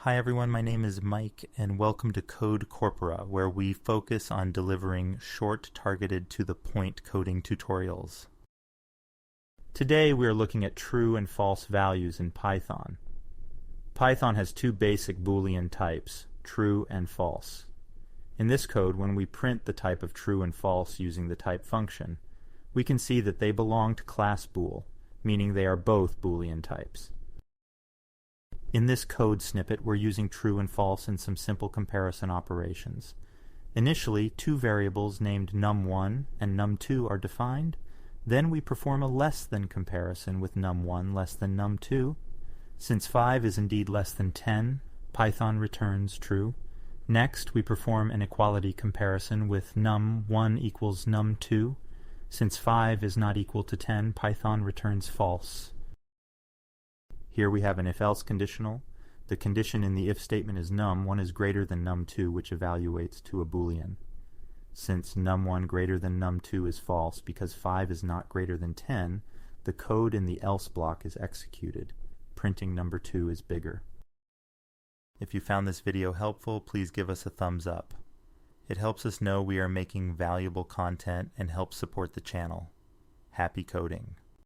Hi everyone, my name is Mike and welcome to Code Corpora, where we focus on delivering short, targeted, to-the-point coding tutorials. Today we are looking at true and false values in Python. Python has two basic Boolean types, true and false. In this code, when we print the type of true and false using the type function, we can see that they belong to class bool, meaning they are both Boolean types. In this code snippet, we're using true and false in some simple comparison operations. Initially, two variables named num1 and num2 are defined. Then we perform a less than comparison with num1 less than num2. Since 5 is indeed less than 10, Python returns true. Next, we perform an equality comparison with num1 equals num2. Since 5 is not equal to 10, Python returns false. Here we have an if-else conditional. The condition in the if statement is num1 is greater than num2, which evaluates to a Boolean. Since num1 greater than num2 is false because 5 is not greater than 10, the code in the else block is executed. Printing number 2 is bigger. If you found this video helpful, please give us a thumbs up. It helps us know we are making valuable content and helps support the channel. Happy coding!